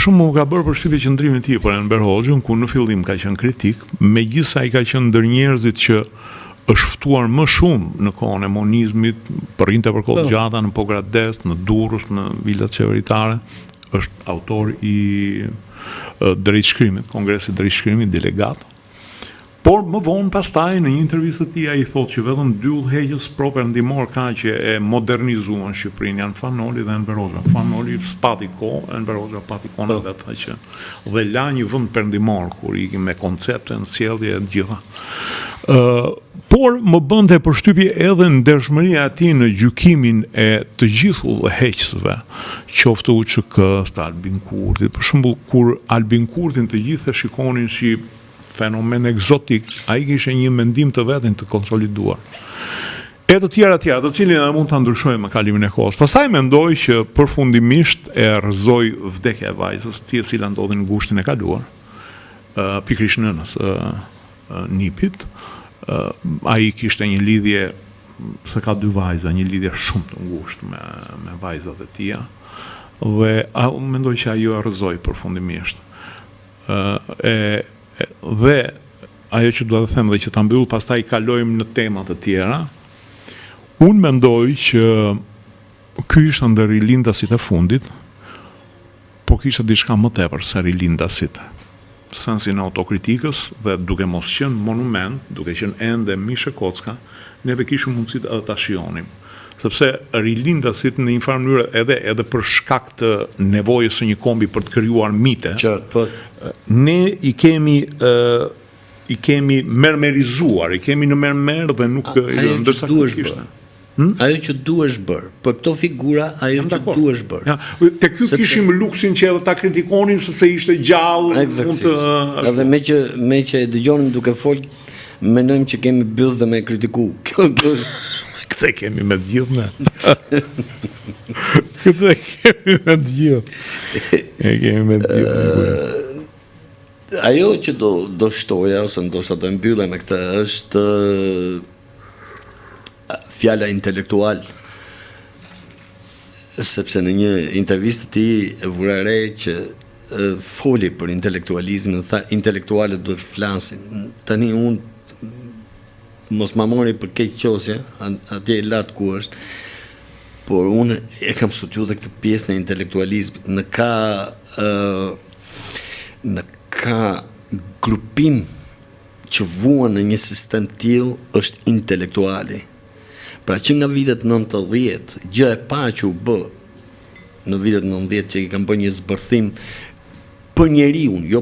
shembull ka bërë përshtypje qendrimi i tij për Enver Hoxhën, ku në fillim ka qenë kritik, megjithëse ai ka qenë ndër njerëzit që është ftuar më shumë në kohën e monizmit, përrinte për kohë gjata në Pogrades, në Durrës, në vilat qeveritare, është autor i drejtshkrimit, Kongresit drejtshkrimit, delegat. Por më vonë pastaj në një intervistë të tij ai thotë që vetëm 2 udhëheqës propagandimor ka që e modernizuan Shqipërinë, janë Fanoli dhe Enver Hoxha. Fanoli spati kohë, Enver Hoxha pati kohën vetë që dhe la një vend perëndimor kur iki me koncepte, sjellje e të gjitha. Por më bënte përshtypje edhe ndershmëria e tij në gjykimin e të gjithë udhëheqësve, qoftë UÇK-s, Albin Kurti, për shembull kur Albin Kurtin të gjithë e shikonin si fenomen egzotik, ai kishte një mendim të vetin të konsoliduar. E të tjera, të cilin edhe mund ta ndryshojmë me kalimin e kohës. Pastaj mendoj që përfundimisht e rrëzoi vdekja e vajzës, e cila ndodhi në gushtin e kaluar, pikërisht nënës nipit. Ai kishte një lidhje, se ka 2 vajza, një lidhje shumë të ngushtë me vajzat e tija, dhe mendoj që ajo e rrëzoi përfundimisht. Dhe ajo që do të them dhe që ta mbyll, pastaj kalojmë në tema të tjera. Unë mendoj që ky ishte ndër rilindasit e fundit, por kishte diçka më tepër se rilindasit. Sensin e autokritikës dhe duke mos qenë monument, duke qenë ende mishe kocka, neve kishim mundësi edhe ta shijonim. Sepse rilindasit në një farë mënyrë edhe për shkak të nevojës së një kombi për të krijuar mite. Ne i kemi mermerizuar, i kemi në mermer dhe nuk ndërsa kishte. Ajo që duhesh bërë, për këto figura ajo që duhesh bërë. Te ky kishim luksin që edhe ta kritikonin sepse ishte gjallë. Edhe me që e dëgjonim duke fol, mendojmë që kemi byll dhe me kritiku. Kjo është Këtë kemi me gjithë ne. Këtë kemi me gjithë. Kemi me gjithë. Ajo që do shtoja, ose ndoshta do mbyllem me këtë, është fjala intelektual. Sepse në një intervistë të tij vura re që foli për intelektualizmin, tha intelektualët duhet flasin. Tani unë mos ma mori për keq qosje, atje e latë ku është, por unë e kam studiu dhe këtë pjesë në intelektualizmit, në ka grupim që vuan në një sistem tillë është intelektuali. Pra që nga vitet 90, gjë e pa që u bë në vitet 90 që i kam bërë një zbërthim për njeriun, jo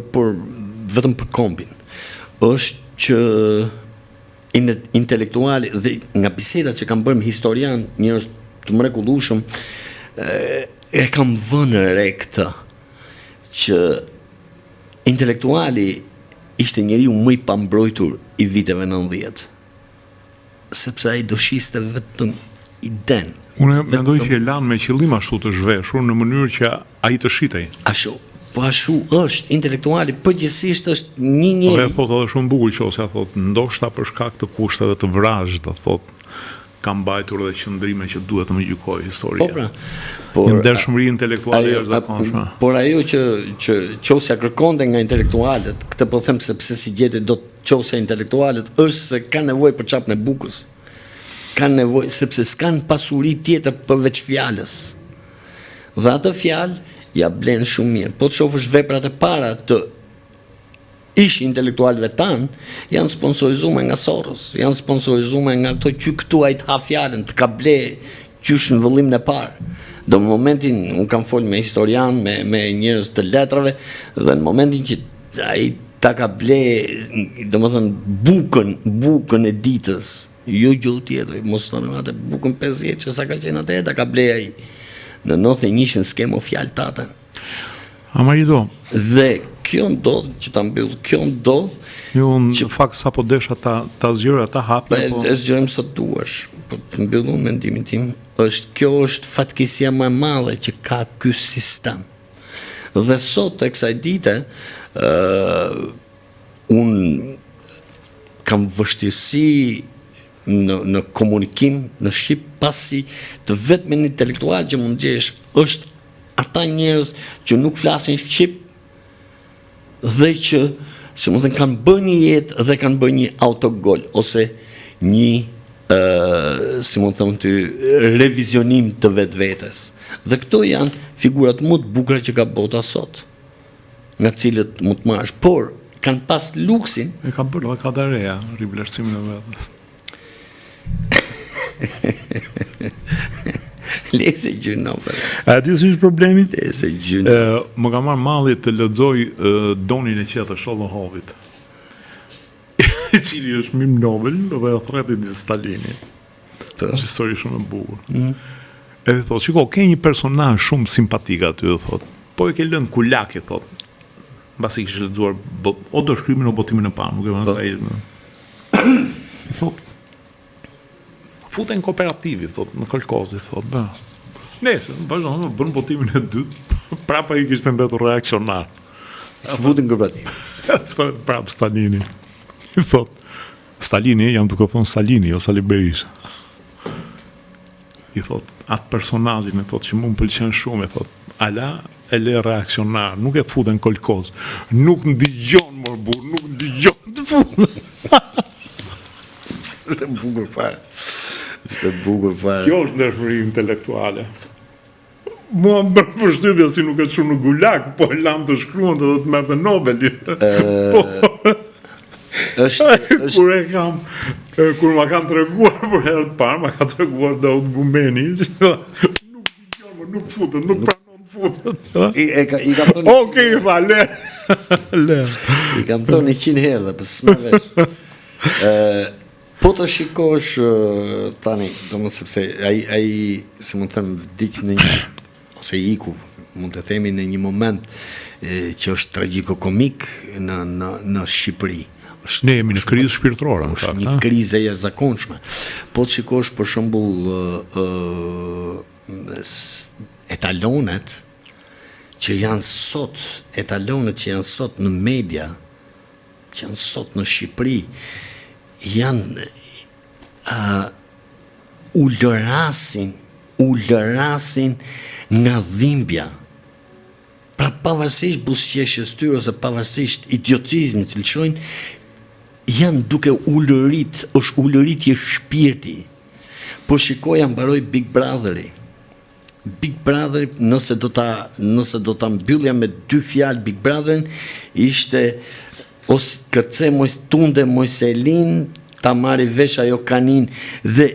vetëm për kombin, është që intelektuali dhe nga bisedat që kam bërë me historian, njerëz të mrekullueshëm, e kam vënë re këtë që intelektuali ishte njeriu më i pambrojtur i viteve 90, sepse ai do shiste vetëm iden. Unë mendoj që e lanë me qëllim ashtu të zhveshur në mënyrë që ai të shitej. Po ashtu është, intelektuali përgjithsisht është një njeri. Po e thot edhe shumë bukur qosja, thot, ndoshta për shkak të kushteve të vrazhdë, thot, kam mbajtur edhe qëndrime që duhet të më gjykoj historia. Po pra, por ndershmëri intelektuale është zakonshme. Por ajo që qosja kërkonte nga intelektualët, këtë po them sepse si gjeti do qosja intelektualët, është se ka nevojë për çapën e bukës. Ka nevojë sepse s'kan pasuri tjetër përveç fjalës. Dhe atë fjalë ja blen shumë mirë. Po të shofësh veprat e para të ish intelektualëve tanë, janë sponsorizuar nga Soros, janë sponsorizuar nga këto që këtu ai të ha fjalën, të ka ble qysh në vëllimin e parë. Do në momentin, unë kam folë me historian, me njerëz të letrave, dhe në momentin që ai ta ka ble, do më thënë, bukën e ditës, jo gjithë tjetër, mos të në atë bukën 50 që sa ka qenë atë, ta ka ble ai. Në 91 s'kemo fjalë tate. Amarido. Dhe kjo ndodh, që ta mbyll, kjo ndodh. Jo, në fakt sa po desha ta zgjera, ta hapë. E zgjerojmë sa duash. Po të mbyllun mendimin tim, kjo është fatkeqësia më e madhe që ka ky sistem. Dhe sot tek kësaj dite, unë kam vështirësi në komunikim në Shqip, pasi të vetëm intelektual që mund gjesh është ata njerëz që nuk flasin shqip dhe që kanë bërë një jetë dhe kanë bërë një autogol ose një revizionim të vetvetes. Dhe këto janë figurat më të bukura që ka bota sot, nga cilët mund të marrësh, por kanë pas luksin. E ka bërë dhe ka të reja, rivlerësimin e vetës. Lese gjyno, A ti si është problemi? Lese gjyno. Më ka marrë malli të lexoj Donin e qetë Sholohovit, i cili është Mim Nobel dhe thretit i Stalinit. Është histori shumë e bukur. Edhe thot, shiko, ke një personazh shumë simpatik aty, thot, po e ke lënë kulaki, thot, mbasi kishte lexuar o do shkrimin o botimin e parë, nuk e vënë. Thot, futen kooperativi, thot, në kolkozi, thot, Nese, vazhdon, bën botimin e dytë, prapa i kishte mbetur reaksionar. S'futin kooperativ. Prap Stalini. I thot, Stalini, jam duke thonë Salini, o Sali Berisha. I thot, atë personazhin, e thot, që mu më pëlqen shumë, e thot, ala e le reaksionar, nuk e futen kolkoz, nuk ndigjon, mor burr, nuk ndigjon të futen. Është bukur fare. Është bukur fare. Kjo është ndershmëri intelektuale. Mua më bërë përshtypja si nuk e të shumë në gulag, po e lam të shkruan dhe të merrte Nobeli. Kur e kam, kur ma kanë treguar për herë të parë, ma ka treguar Daud Gumeni, nuk digjon, nuk futet, nuk pranon futet. I kam thënë. Okej, va, le. I kam thënë 100 herë dhe për s'më vesh. Po të shikosh tani, domethënë sepse ai si mund të them vdiq në një ose iku, mund të themi në një moment që është tragjiko-komik në Shqipëri. Ne jemi në krizë shpirtërore, në fakt. Është një krizë e jashtëzakonshme. Po të shikosh për shembull etalonet që janë sot në media, që janë sot në Shqipëri, janë u lërasin nga dhimbja. Pra pavarësisht buzëqeshjes tyre ose pavarësisht idiotizmit që lëshojnë, janë duke është ulëritje shpirti. Po shikoja mbaroj Big Brotheri. Big Brother, nëse do ta mbyllja me 2 fjalë Big Brotherin, ishte ose kërce tunde Mojselin, ta marri vesh ajo kanin, dhe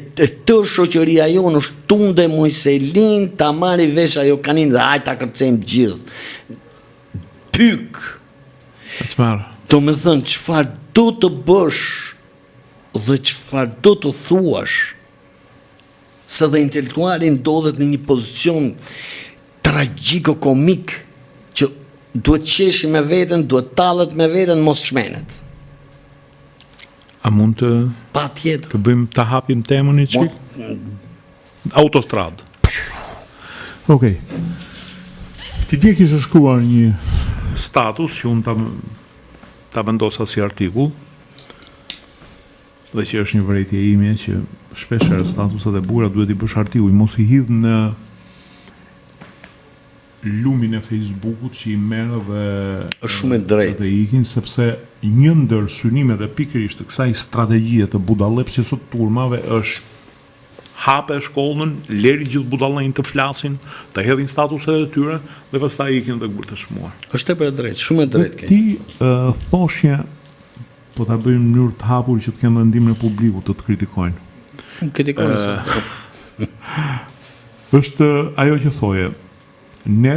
të shoqëria jonë është tunde Mojselin, ta marri vesh ajo kanin, dhe hajta kërcejmë gjithë. Pyk. Do me thënë, çfarë do të bësh dhe çfarë do të thuash, se dhe intelektuali ndodhet në një pozicion tragjiko-komik, që duhet qeshi me veten, duhet tallet me veten, mos shmenet. A mund të Patjetër. të bëjmë të hapim temën i çik? Autostradë. Okej. Ti dje kishe shkruar një status që unë ta vendosa si artikull, dhe që është një vërejtje ime që shpesh herë statusat e bura duhet i bësh artikull, mos i hidh në lumin e Facebookut që i merë dhe është shumë e drejtë. Dhe ikin, sepse një ndër synimet e pikërisht të kësaj strategjie të budallepsjes së turmave është hape shkollën, leri gjithë budallënjtë të flasin, të hedhin statuset e tyre dhe pastaj ikin dhe bërë të shmuar. Është tepër e drejtë, shumë e drejtë. Ti thoshje po ta bëjmë në mënyrë të hapur që të kenë ndihmën e publikut të kritikojnë. Kritikojnë. Është ajo që thoje. Ne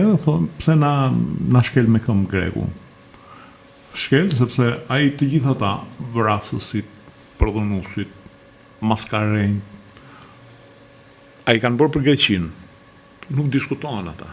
pse na shkel me këmbë greku. Shkel sepse ai të gjithë ata, vrasësit, prodhunusit, maskarejnë, ai kanë bërë për Greqinë. Nuk diskutohen ata.